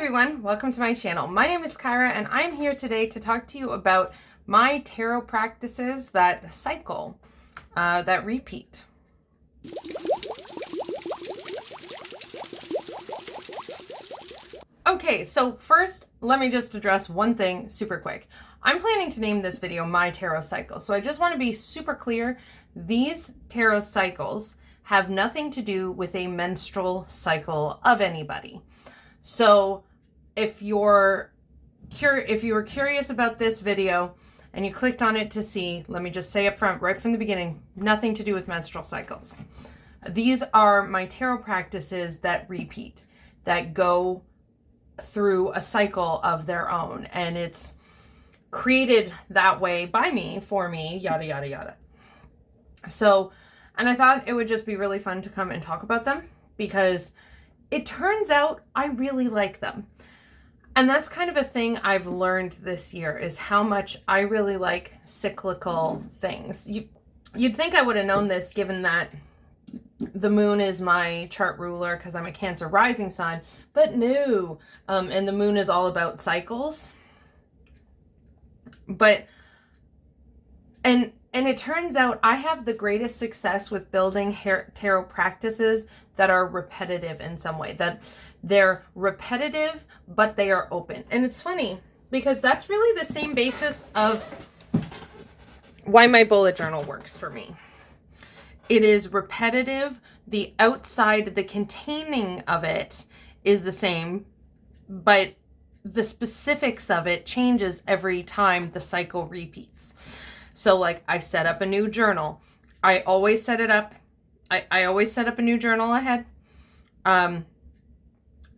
everyone, welcome to my channel. My name is Kyra and I'm here today to talk to you about my tarot practices that cycle, that repeat. Okay, so first, let me just address one thing super quick. I'm planning to name this video My Tarot Cycle. So I just want to be super clear. These tarot cycles have nothing to do with a menstrual cycle of anybody. So if you were curious about this video and you clicked on it to see, let me just say up front, right from the beginning, nothing to do with menstrual cycles. These are my tarot practices that repeat, that go through a cycle of their own, and it's created that way by me, for me, yada, yada, yada. So, and I thought it would just be really fun to come and talk about them because it turns out I really like them. And that's kind of a thing I've learned this year, is how much I really like cyclical things. You'd think I would have known this given that the moon is my chart ruler because I'm a Cancer rising sign, but no. And the moon is all about cycles. And it turns out I have the greatest success with building tarot practices that are repetitive in some way, that they're repetitive, but they are open. And it's funny because that's really the same basis of why my bullet journal works for me. It is repetitive. The outside, the containing of it is the same, but the specifics of it changes every time the cycle repeats. So like I set up a new journal. I always set it up. I always set up a new journal ahead.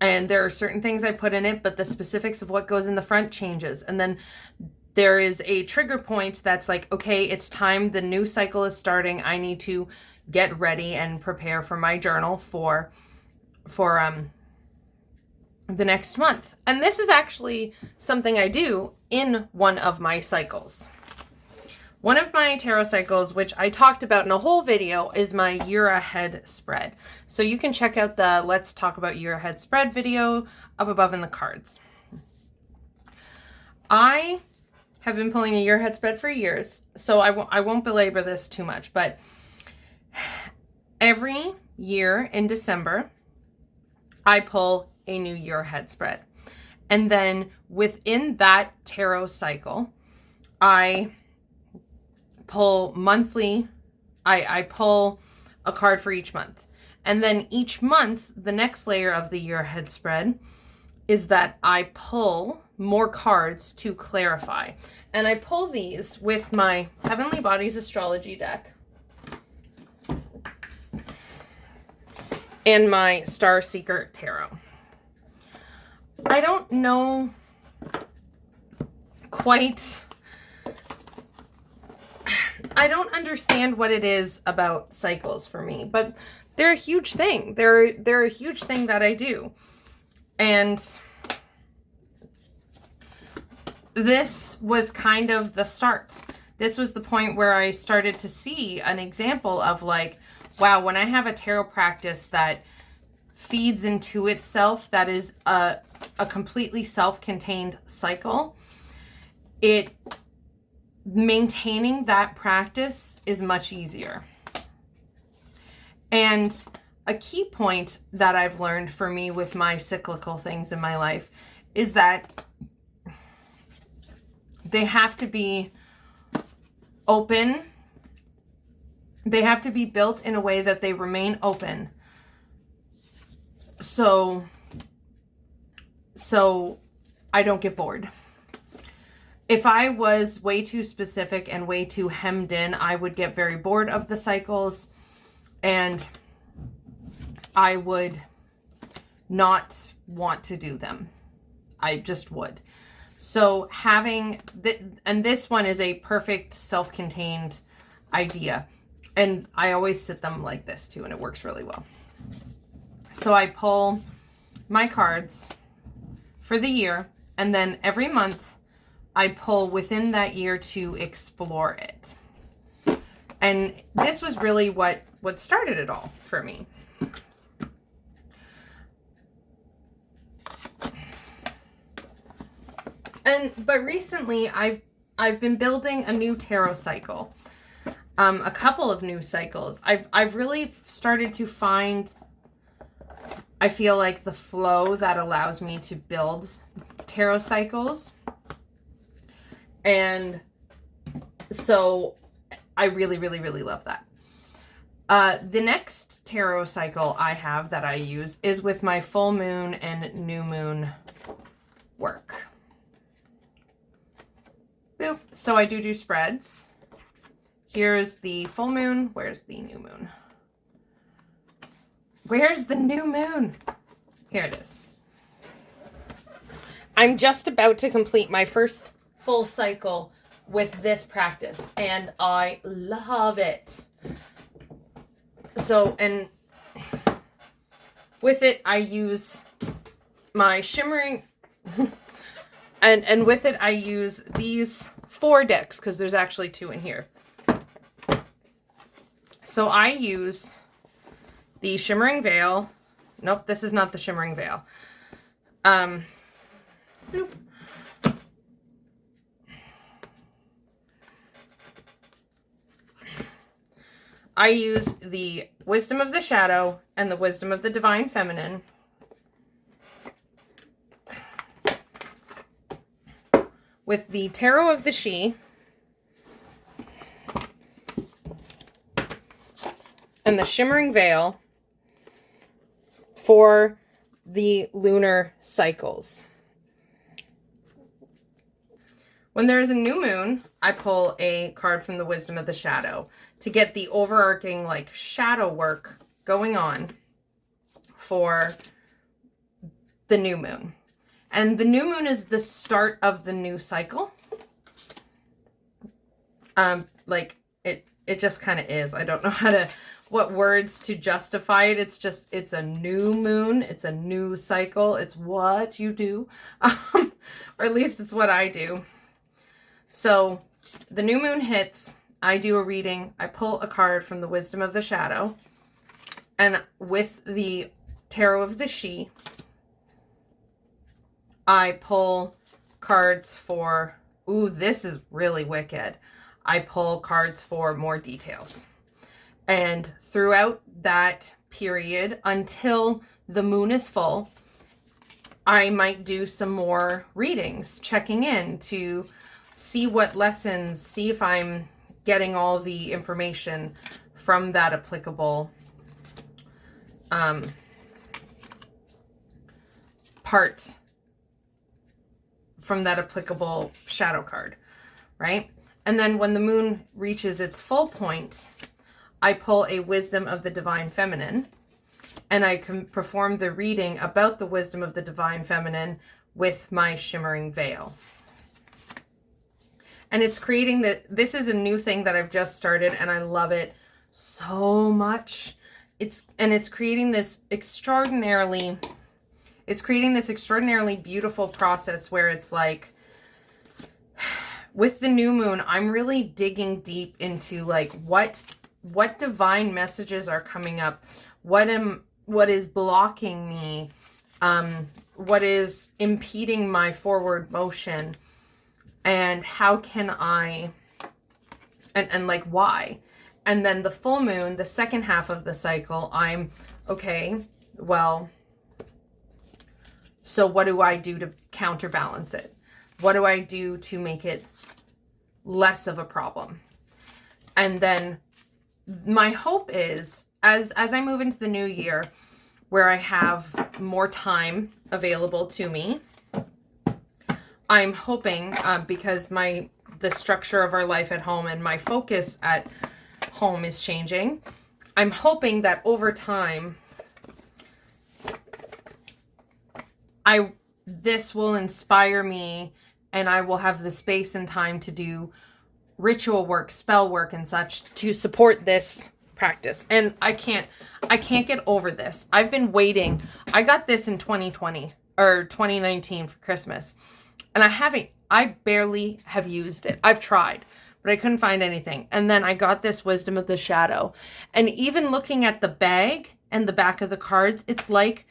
And there are certain things I put in it, but the specifics of what goes in the front changes. And then there is a trigger point that's like, okay, it's time. The new cycle is starting. I need to get ready and prepare for my journal for the next month. And this is actually something I do in one of my cycles. One of my tarot cycles, which I talked about in a whole video, is my year ahead spread. So you can check out the Let's Talk About Year Ahead spread video up above in the cards. I have been pulling a year ahead spread for years, so I won't belabor this too much, but every year in December, I pull a new year ahead spread. And then within that tarot cycle, I pull monthly. I pull a card for each month. And then each month, the next layer of the year ahead spread is that I pull more cards to clarify. And I pull these with my Heavenly Bodies astrology deck and my Star Seeker tarot. I don't know quite, I don't understand what it is about cycles for me, but they're a huge thing. They're a huge thing that I do. And this was kind of the start. This was the point where I started to see an example of like, wow, when I have a tarot practice that feeds into itself, that is a completely self-contained cycle, maintaining that practice is much easier. And a key point that I've learned for me with my cyclical things in my life is that they have to be open. They have to be built in a way that they remain open. So I don't get bored. If I was way too specific and way too hemmed in, I would get very bored of the cycles and I would not want to do them. I just would. So having, and this one is a perfect self-contained idea. And I always sit them like this too, and it works really well. So I pull my cards for the year, and then every month I pull within that year to explore it. And this was really what started it all for me. But recently I've been building a new tarot cycle. A couple of new cycles. I've really started to find, I feel like, the flow that allows me to build tarot cycles. And so I really, really, really love that. The next tarot cycle I have that I use is with my full moon and new moon work. Boop. So I do spreads. Here's the full moon. Where's the new moon? Where's the new moon? Here it is. I'm just about to complete my first full cycle with this practice, and I love it. So, and with it, I use my shimmering, and with it, I use these 4 decks, because there's actually 2 in here. So I use the Shimmering Veil. Nope, this is not the Shimmering Veil. Nope. I use the Wisdom of the Shadow and the Wisdom of the Divine Feminine. With the Tarot of the She. And the Shimmering Veil for the lunar cycles. When there is a new moon, I pull a card from the Wisdom of the Shadow to get the overarching, like, shadow work going on for the new moon. And the new moon is the start of the new cycle. Like, it just kind of is. I don't know what words to justify it. It's just, it's a new moon. It's a new cycle. It's what you do. Or at least it's what I do. So the new moon hits. I do a reading. I pull a card from the Wisdom of the Shadow. And with the Tarot of the She, I pull cards for, ooh, this is really wicked. I pull cards for more details. And throughout that period, until the moon is full, I might do some more readings, checking in to see what lessons, see if I'm getting all the information from that applicable part, from that applicable shadow card, right? And then when the moon reaches its full point, I pull a Wisdom of the Divine Feminine, and I can perform the reading about the Wisdom of the Divine Feminine with my Shimmering Veil. And it's creating this is a new thing that I've just started, and I love it so much. It's creating this extraordinarily beautiful process where it's like, with the new moon, I'm really digging deep into, like, what divine messages are coming up, what is blocking me, what is impeding my forward motion, and how can I, and like, why? And then the full moon, the second half of the cycle, I'm, okay, well, so what do I do to counterbalance it? What do I do to make it less of a problem? And then my hope is, as I move into the new year, where I have more time available to me, I'm hoping, because the structure of our life at home and my focus at home is changing, I'm hoping that over time, this will inspire me, and I will have the space and time to do ritual work, spell work, and such to support this practice. And I can't get over this. I've been waiting. I got this in 2020 or 2019 for Christmas, and I barely have used it. I've tried, but I couldn't find anything. And then I got this Wisdom of the Shadow, and even looking at the bag and the back of the cards, it's like,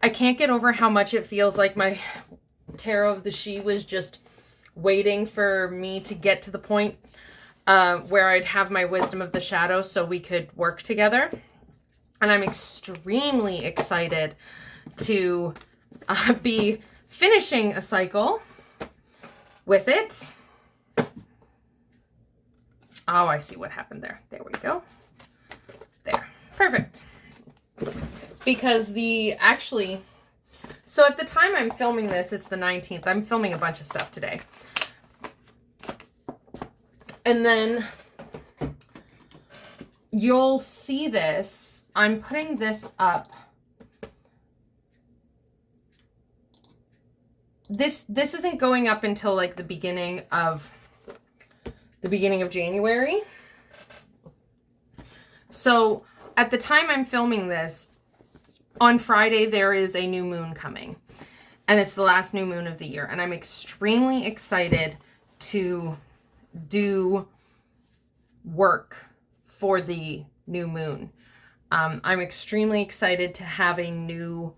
I can't get over how much it feels like my Tarot of the She was just waiting for me to get to the point where I'd have my wisdom of the shadow so we could work together. And I'm extremely excited to be finishing a cycle with it. Oh, I see what happened there. There we go. There. Perfect. Because so at the time I'm filming this, it's the 19th. I'm filming a bunch of stuff today. And then you'll see this. I'm putting this up. This isn't going up until like the beginning of January. So at the time I'm filming this, on Friday there is a new moon coming. And it's the last new moon of the year. And I'm extremely excited to do work for the new moon. I'm extremely excited to have a new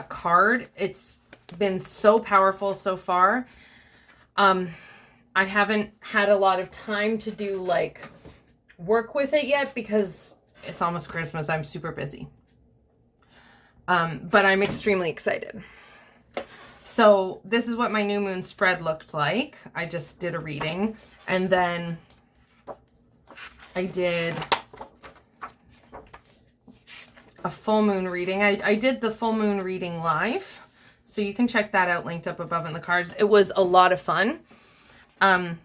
card. It's been so powerful so far. I haven't had a lot of time to do like work with it yet because it's almost Christmas. I'm super busy. But I'm extremely excited. So this is what my new moon spread looked like. I just did a reading, and then I did a full moon reading. I did the full moon reading live, so you can check that out, linked up above in the cards. It was a lot of fun. And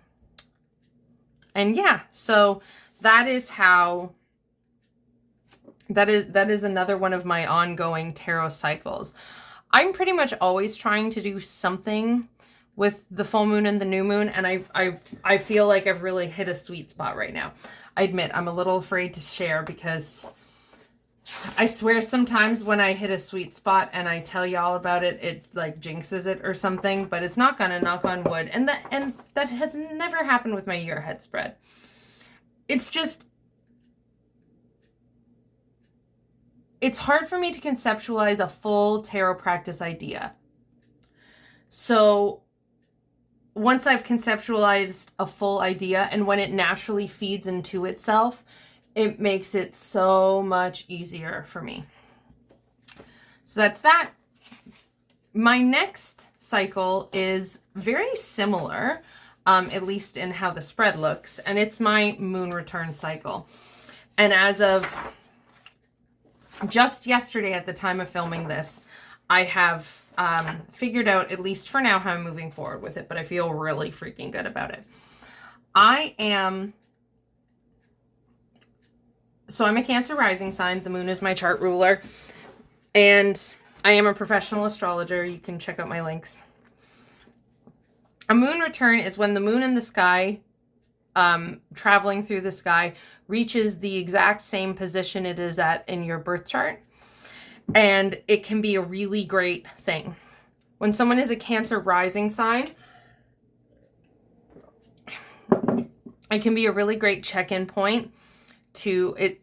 yeah, so that is how, that is another one of my ongoing tarot cycles. I'm pretty much always trying to do something with the full moon and the new moon, and I feel like I've really hit a sweet spot right now. I admit I'm a little afraid to share because I swear sometimes when I hit a sweet spot and I tell y'all about it, it like jinxes it or something, but it's not gonna, knock on wood. And that has never happened with my year ahead spread. It's just, it's hard for me to conceptualize a full tarot practice idea. So once I've conceptualized a full idea, and when it naturally feeds into itself, it makes it so much easier for me. So that's that. My next cycle is very similar, at least in how the spread looks, and it's my moon return cycle. And as of just yesterday at the time of filming this, I have figured out, at least for now, how I'm moving forward with it, but I feel really freaking good about it. So I'm a Cancer rising sign. The moon is my chart ruler. And I am a professional astrologer. You can check out my links. A moon return is when the moon in the sky, traveling through the sky, reaches the exact same position it is at in your birth chart. And it can be a really great thing. When someone is a Cancer rising sign, it can be a really great check-in point to it.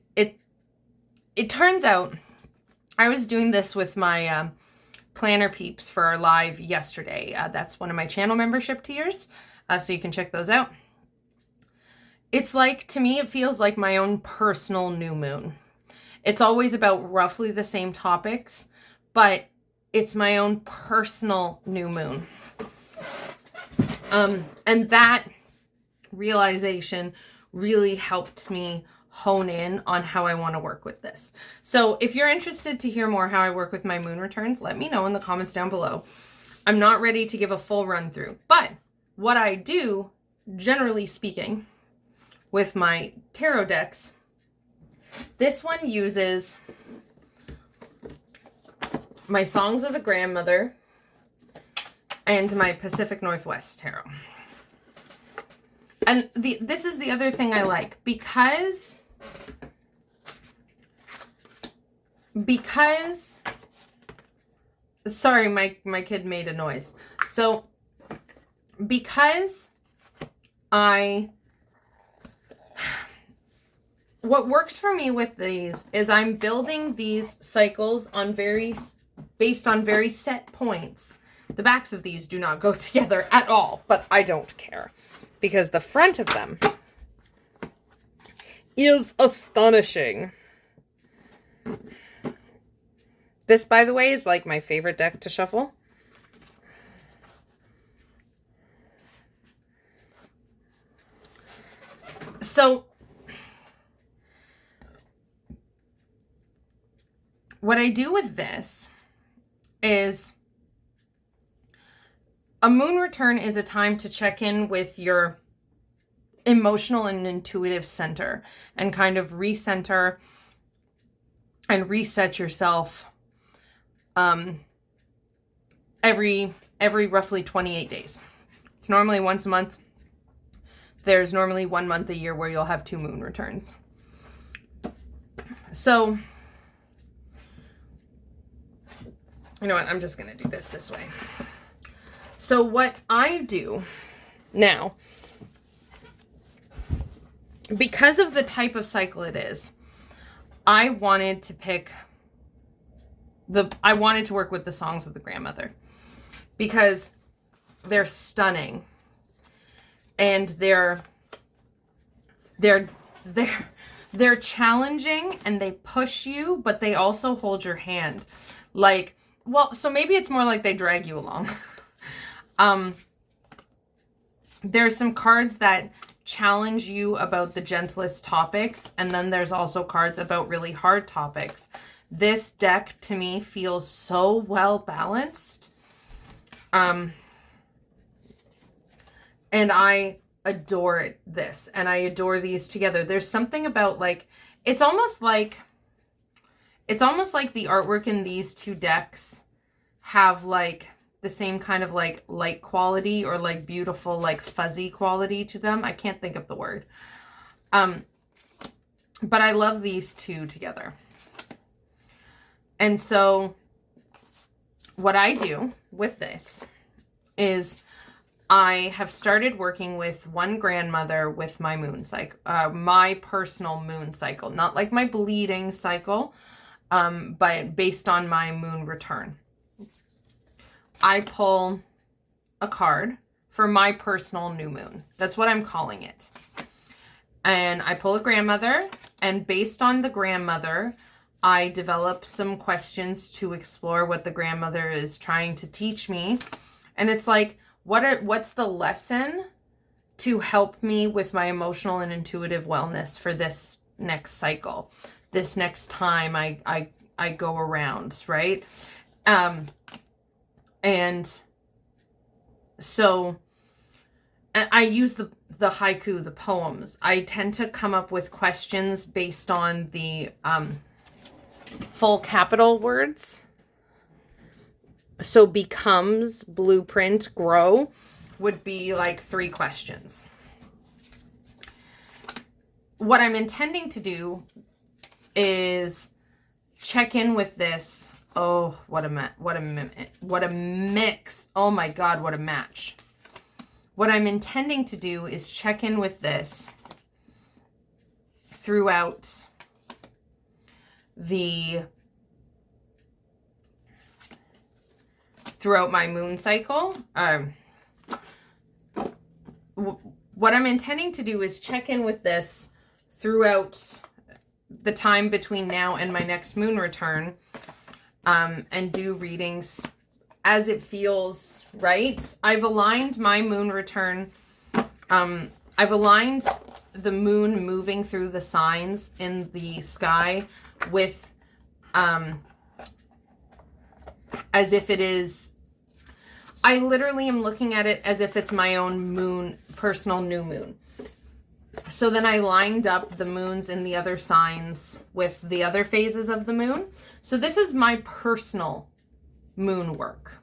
It turns out, I was doing this with my planner peeps for our live yesterday. That's one of my channel membership tiers, so you can check those out. It's like, to me, it feels like my own personal new moon. It's always about roughly the same topics, but it's my own personal new moon. And that realization really helped me hone in on how I want to work with this. So if you're interested to hear more how I work with my moon returns, let me know in the comments down below. I'm not ready to give a full run through, but what I do, generally speaking, with my tarot decks, this one uses my Songs of the Grandmother and my Pacific Northwest Tarot. And this is the other thing I like, because sorry, my kid made a noise. So because what works for me with these is I'm building these cycles on based on very set points The backs of these do not go together at all, but I don't care because the front of them is astonishing. This, by the way, is like my favorite deck to shuffle. So what I do with this is a moon return is a time to check in with your emotional and intuitive center and kind of recenter and reset yourself every roughly 28 days. It's normally once a month. There's normally 1 month a year where you'll have 2 moon returns. So, you know what? I'm just going to do this way. So what I do now, because of the type of cycle it is, I wanted to work with the songs of the grandmother because they're stunning and they're challenging and they push you, but they also hold your hand. Like, well, so maybe it's more like they drag you along. There's some cards that challenge you about the gentlest topics, and then there's also cards about really hard topics. This deck to me feels so well balanced. And I adore this, and I adore these together. There's something about like, it's almost like the artwork in these two decks have like the same kind of like light quality or like beautiful, like fuzzy quality to them. I can't think of the word. But I love these two together. And so what I do with this is I have started working with one grandmother with my moon cycle, my personal moon cycle, not like my bleeding cycle, but based on my moon return. I pull a card for my personal new moon. That's what I'm calling it. And I pull a grandmother, and based on the grandmother, I develop some questions to explore what the grandmother is trying to teach me. And it's like, what's the lesson to help me with my emotional and intuitive wellness for this next cycle, this next time I go around, right? And so I use the haiku, the poems. I tend to come up with questions based on the full capital words. So becomes, blueprint, grow would be like 3 questions. What I'm intending to do is check in with this. Oh, what a mix. Oh my God, what a match. What I'm intending to do is check in with this throughout my moon cycle. What I'm intending to do is check in with this throughout the time between now and my next moon return, and do readings as it feels right. I've aligned my moon return. I've aligned the moon moving through the signs in the sky with, as if it is, I literally am looking at it as if it's my own moon, personal new moon. So then I lined up the moons in the other signs with the other phases of the moon. So this is my personal moon work,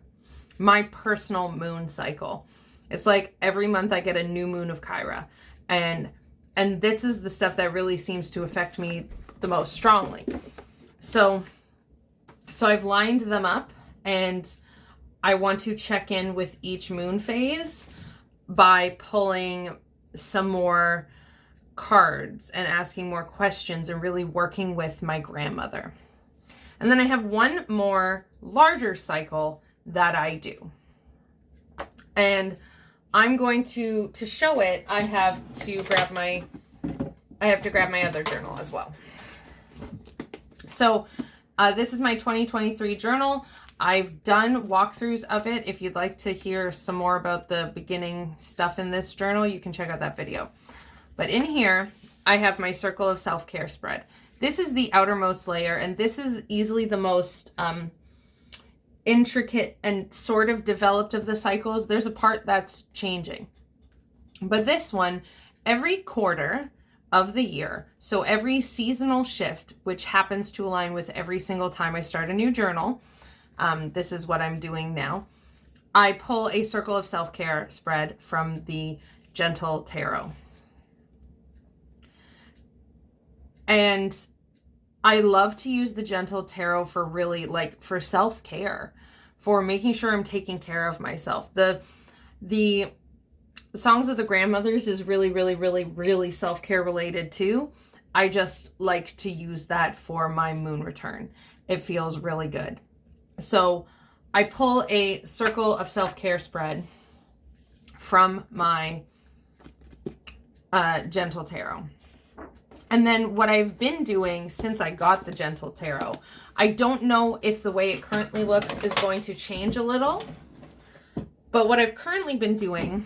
my personal moon cycle. It's like every month I get a new moon of Kyra. And this is the stuff that really seems to affect me the most strongly. So I've lined them up, and I want to check in with each moon phase by pulling some more cards and asking more questions and really working with my grandmother. And then I have one more larger cycle that I do. And I'm going to show it, I have to grab my other journal as well. So this is my 2023 journal. I've done walkthroughs of it. If you'd like to hear some more about the beginning stuff in this journal, you can check out that video. But in here, I have my Circle of Self-Care spread. This is the outermost layer, and this is easily the most intricate and sort of developed of the cycles. There's a part that's changing. But this one, every quarter of the year, so every seasonal shift, which happens to align with every single time I start a new journal, this is what I'm doing now, I pull a Circle of Self-Care spread from the Gentle Tarot. And I love to use the Gentle Tarot for really, like, for self-care, for making sure I'm taking care of myself. The Songs of the Grandmothers is really, really, really, really self-care related too. I just like to use that for my moon return. It feels really good. So I pull a Circle of Self-Care spread from my Gentle Tarot. And then what I've been doing since I got the Gentle Tarot, I don't know if the way it currently looks is going to change a little, but what I've currently been doing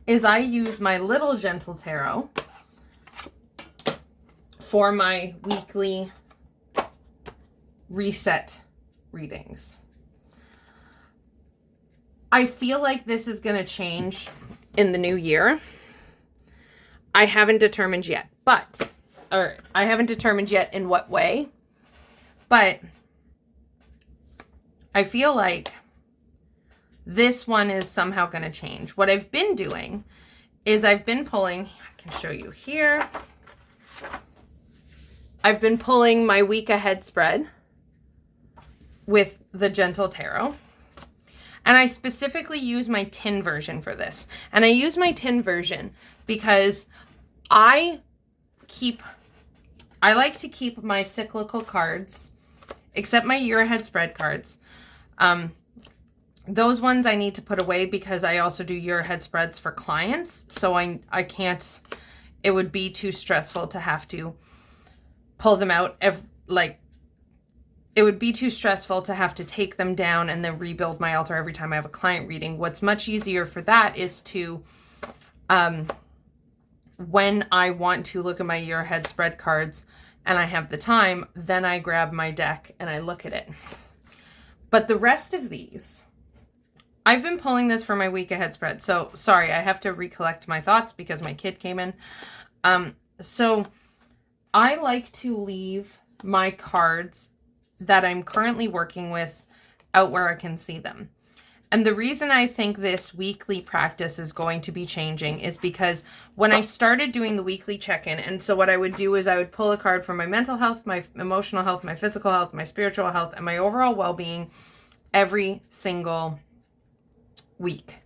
is I use my little Gentle Tarot for my weekly reset readings. I feel like this is going to change in the new year. I haven't determined yet, or I haven't determined yet in what way, but I feel like this one is somehow going to change. What I've been doing is I've been pulling, I can show you here. I've been pulling my week ahead spread with the Gentle Tarot. And I specifically use my tin version for this. And I use my tin version because I like to keep my cyclical cards, except my year ahead spread cards. Those ones I need to put away because I also do year ahead spreads for clients. So I can't, it would be too stressful to have to pull them out. It would be too stressful to have to take them down and then rebuild my altar every time I have a client reading. What's much easier for that is to, when I want to look at my year ahead spread cards and I have the time, then I grab my deck and I look at it. But the rest of these, I've been pulling this for my week ahead spread. So sorry, I have to recollect my thoughts because my kid came in. So I like to leave my cards that I'm currently working with out where I can see them. And the reason I think this weekly practice is going to be changing is because when I started doing the weekly check-in, and so what I would do is I would pull a card for my mental health, my emotional health, my physical health, my spiritual health, and my overall well-being every single week.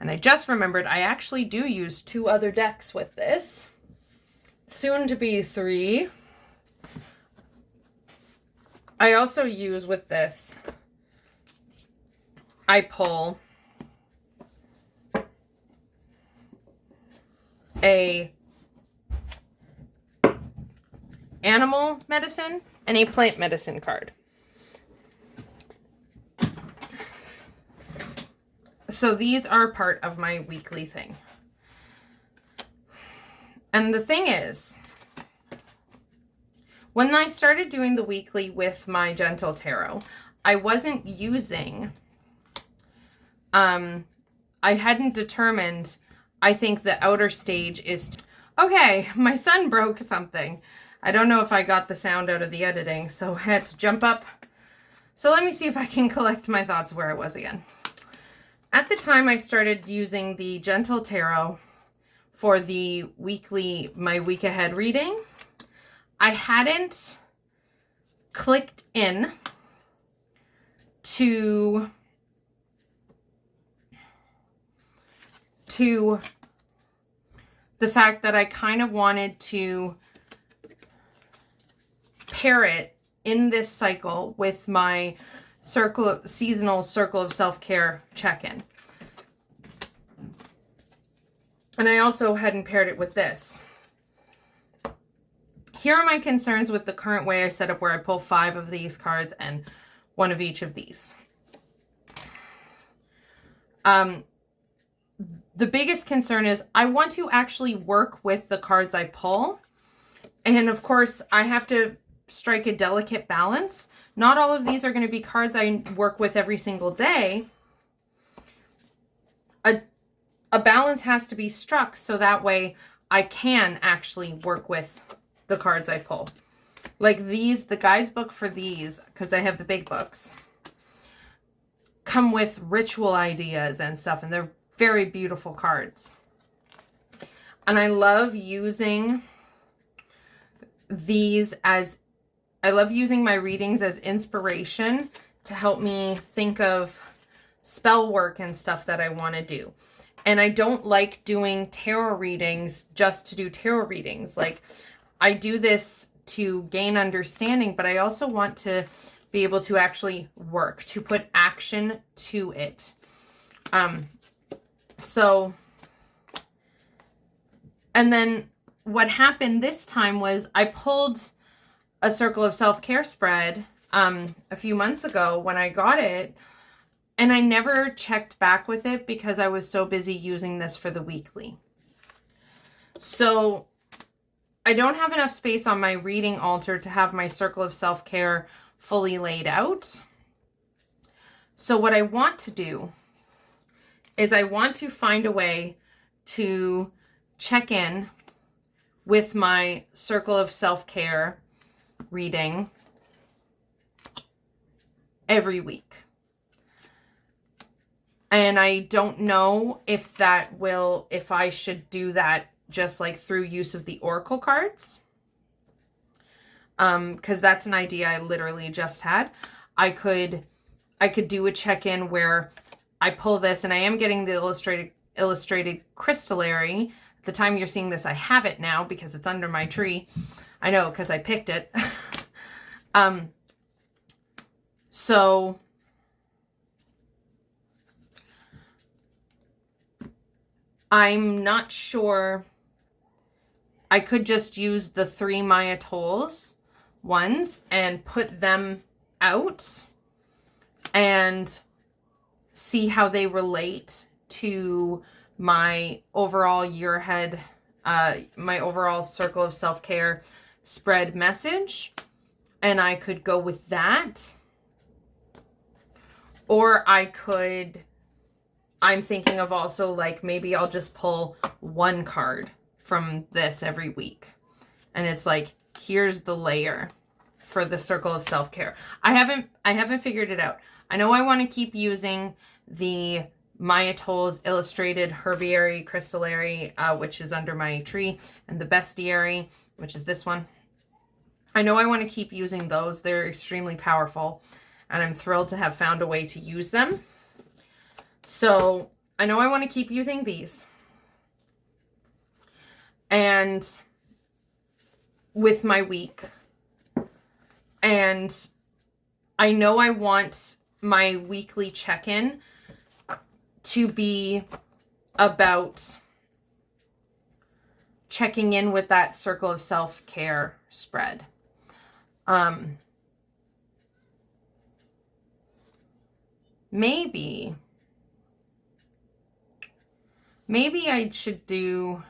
And I just remembered I actually do use 2 other decks with this. Soon to be 3. I also use with this, I pull a animal medicine and a plant medicine card. So these are part of my weekly thing. And the thing is, when I started doing the weekly with my Gentle Tarot, I wasn't using, I hadn't determined, I think the outer stage is, okay, my son broke something. I don't know if I got the sound out of the editing, so I had to jump up. So let me see if I can collect my thoughts where I was again. At the time I started using the Gentle Tarot for the weekly, my week ahead reading, I hadn't clicked in to the fact that I kind of wanted to pair it in this cycle with my seasonal Circle of Self-Care check-in. And I also hadn't paired it with this. Here are my concerns with the current way I set up, where I pull 5 of these cards and 1 of each of these. The biggest concern is I want to actually work with the cards I pull. And of course, I have to strike a delicate balance. Not all of these are going to be cards I work with every single day. A balance has to be struck so that way I can actually work with the cards I pull. Like these, the guides book for these, because I have the big books, come with ritual ideas and stuff, and they're very beautiful cards. And I love using these as, I love using my readings as inspiration to help me think of spell work and stuff that I want to do. And I don't like doing tarot readings just to do tarot readings. Like, I do this to gain understanding, but I also want to be able to actually work, to put action to it. And then what happened this time was I pulled a Circle of Self-Care spread a few months ago when I got it, and I never checked back with it because I was so busy using this for the weekly. So I don't have enough space on my reading altar to have my Circle of Self-Care fully laid out. So what I want to do is I want to find a way to check in with my Circle of Self-Care reading every week. And I don't know if if I should do that just like through use of the Oracle cards. Because that's an idea I literally just had. I could do a check-in where I pull this, and I am getting the illustrated crystallary. At the time you're seeing this, I have it now because it's under my tree. I know, because I picked it. So I'm not sure. I could just use the 3 Maya Tolls ones and put them out and see how they relate to my overall year ahead, my overall Circle of Self-Care spread message. And I could go with that. Or I'm thinking of also like maybe I'll just pull 1 card from this every week. And it's like, here's the layer for the Circle of Self-Care. I haven't figured it out. I know I want to keep using the Maya Tolls Illustrated Herbiary Crystallary, which is under my tree, and the Bestiary, which is this one. I know I want to keep using those. They're extremely powerful, and I'm thrilled to have found a way to use them. So I know I want to keep using these. And with my week. And I know I want my weekly check-in to be about checking in with that Circle of Self-Care spread. Maybe I should do,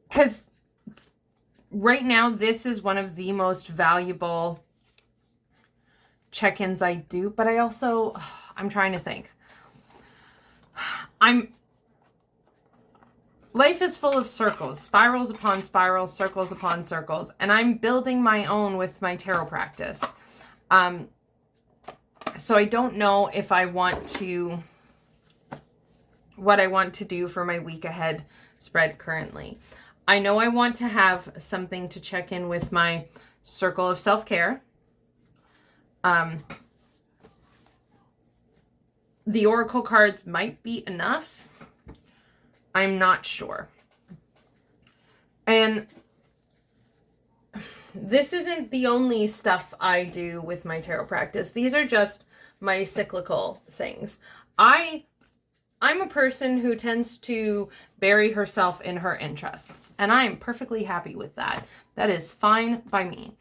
because right now this is one of the most valuable check-ins I do, but I'm trying to think. Life is full of circles, spirals upon spirals, circles upon circles, and I'm building my own with my tarot practice. So I don't know if I want to, what I want to do for my week ahead spread currently. I know I want to have something to check in with my Circle of Self-Care. The Oracle cards might be enough. I'm not sure. And this isn't the only stuff I do with my tarot practice. These are just my cyclical things. I I'm a person who tends to bury herself in her interests, and I am perfectly happy with that. That is fine by me.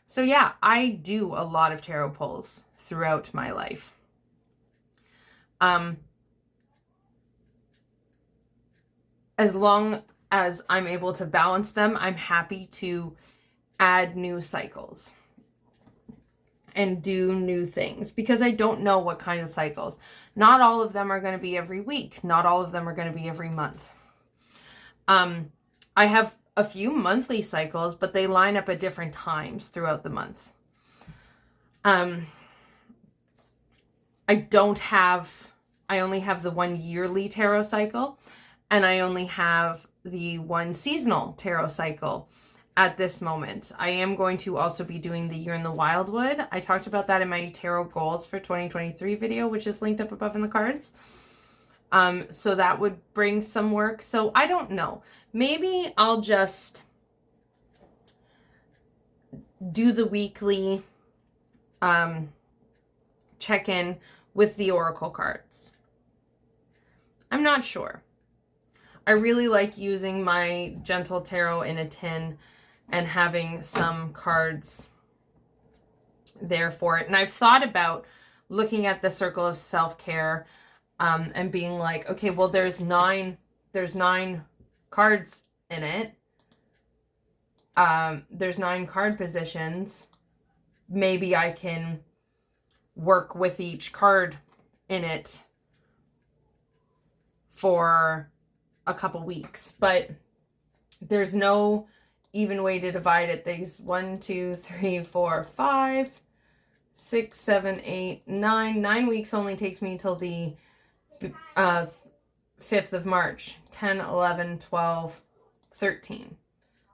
So yeah, I do a lot of tarot pulls throughout my life. As long as I'm able to balance them, I'm happy to add new cycles and do new things because I don't know what kind of cycles. Not all of them are going to be every week. Not all of them are going to be every month. I have a few monthly cycles, but they line up at different times throughout the month. I only have the one yearly tarot cycle, and I only have the one seasonal tarot cycle at this moment. I am going to also be doing the Year in the Wildwood. I talked about that in my tarot goals for 2023 video, which is linked up above in the cards. So that would bring some work. So I don't know. Maybe I'll just do the weekly check-in with the oracle cards. I'm not sure. I really like using my gentle tarot in a tin and having some cards there for it. And I've thought about looking at the circle of self-care and being like, okay, well, there's nine cards in it. There's 9 card positions. Maybe I can work with each card in it for a couple weeks, but there's no even way to divide it. There's 1, 2, 3, 4, 5, 6, 7, 8, 9. 9 weeks only takes me until the 5th of March. 10, 11, 12, 13.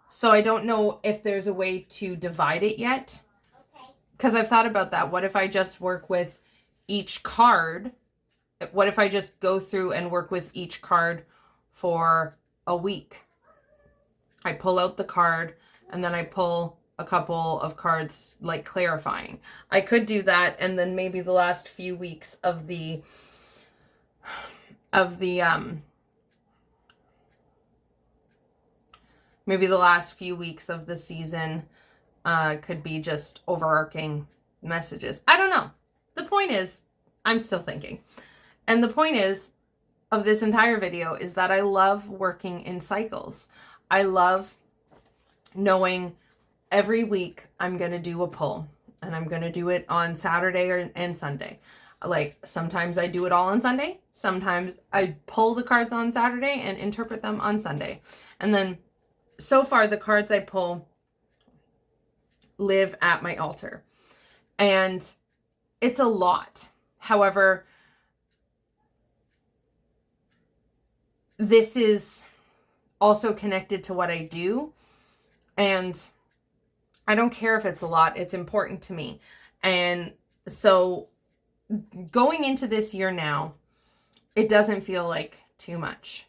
So I don't know if there's a way to divide it yet. Because I've thought about that. What if I just work with each card? What if I just go through and work with each card for a week? I pull out the card and then I pull a couple of cards like clarifying. I could do that, and then maybe the last few weeks of the maybe the last few weeks of the season could be just overarching messages. I don't know. The point is, I'm still thinking. And the point is of this entire video is that I love working in cycles. I love knowing every week I'm going to do a pull, and I'm going to do it on Saturday and Sunday. Like, sometimes I do it all on Sunday. Sometimes I pull the cards on Saturday and interpret them on Sunday. And then so far the cards I pull live at my altar. And it's a lot. However, this is also connected to what I do. And I don't care if it's a lot. It's important to me. And so going into this year now, it doesn't feel like too much.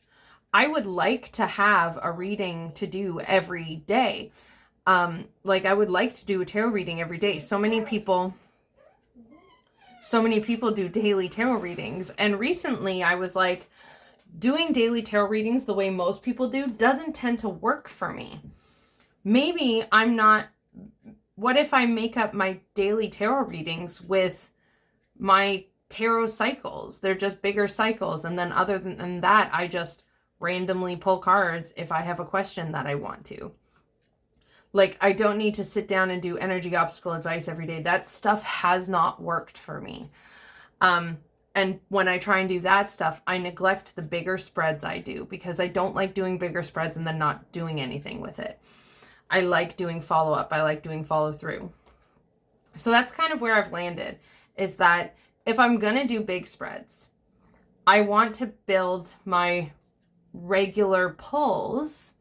I would like to have a reading to do every day. Like, I would like to do a tarot reading every day. So many people do daily tarot readings. And recently I was like, doing daily tarot readings the way most people do doesn't tend to work for me. Maybe I'm not, what if I make up my daily tarot readings with my tarot cycles? They're just bigger cycles. And then other than that, I just randomly pull cards if I have a question that I want to. Like, I don't need to sit down and do energy obstacle advice every day. That stuff has not worked for me. And when I try and do that stuff, I neglect the bigger spreads I do, because I don't like doing bigger spreads and then not doing anything with it. I like doing follow-up. I like doing follow-through. So that's kind of where I've landed, is that if I'm going to do big spreads, I want to build my regular pulls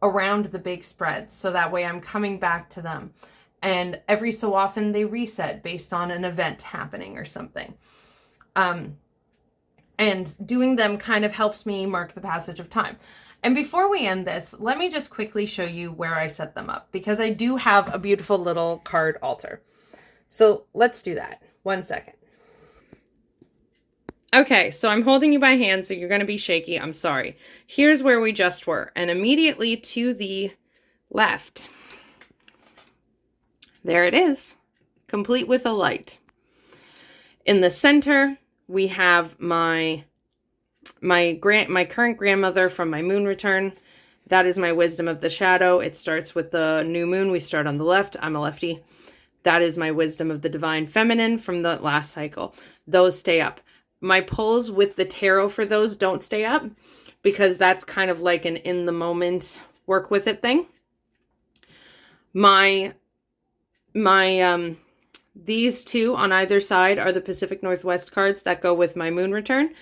around the big spreads. So that way I'm coming back to them. And every so often they reset based on an event happening or something. And doing them kind of helps me mark the passage of time. And before we end this, let me just quickly show you where I set them up, because I do have a beautiful little card altar. So let's do that. 1 second. Okay, so I'm holding you by hand, so you're going to be shaky. I'm sorry. Here's where we just were. And immediately to the left, there it is, complete with a light. In the center, we have my current grandmother from my moon return. That is my wisdom of the shadow. It starts with the new moon. We start on the left. I'm a lefty. That is my wisdom of the divine feminine from the last cycle. Those stay up. My pulls with the tarot for those don't stay up because that's kind of like an in the moment work with it thing. These two on either side are the Pacific Northwest cards that go with my moon return.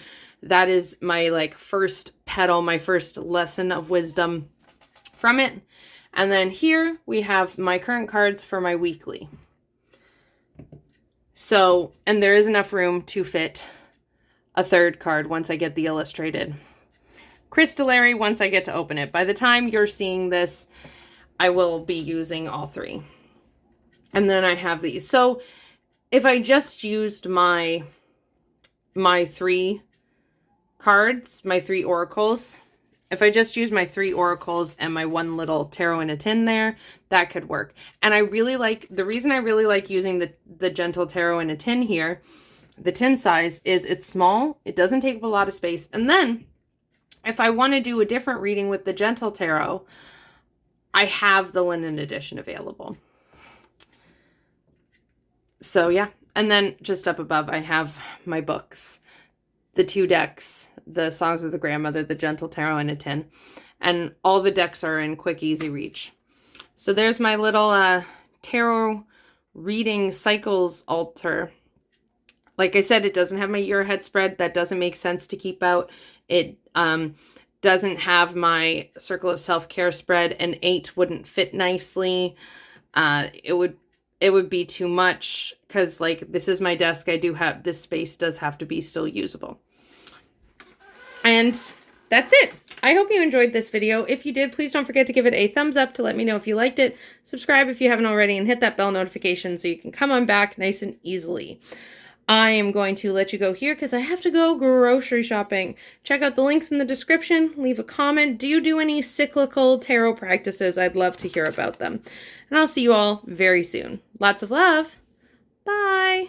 That is my like first petal, my first lesson of wisdom from it. And then here we have my current cards for my weekly. So, and there is enough room to fit a third card once I get the illustrated crystallary, once I get to open it. By the time you're seeing this, I will be using all three. And then I have these. So if I just used my three cards, my three oracles, if I just use my three oracles and my one little tarot in a tin there, that could work. And I really like, the reason I really like using the gentle tarot in a tin here, the tin size, is it's small, it doesn't take up a lot of space. And then if I want to do a different reading with the gentle tarot, I have the linen edition available. So yeah, and then just up above I have my books, the two decks, the Songs of the Grandmother, the Gentle Tarot in a tin, and all the decks are in quick, easy reach. So there's my little tarot reading cycles altar. Like I said, it doesn't have my year ahead spread. That doesn't make sense to keep out. It doesn't have my Circle of Self-Care spread. An 8 wouldn't fit nicely. It would be too much because like this is my desk. I do have, this space does have to be still usable. And that's it. I hope you enjoyed this video. If you did, please don't forget to give it a thumbs up to let me know if you liked it. Subscribe if you haven't already and hit that bell notification so you can come on back nice and easily. I am going to let you go here because I have to go grocery shopping. Check out the links in the description. Leave a comment. Do you do any cyclical tarot practices? I'd love to hear about them. And I'll see you all very soon. Lots of love. Bye.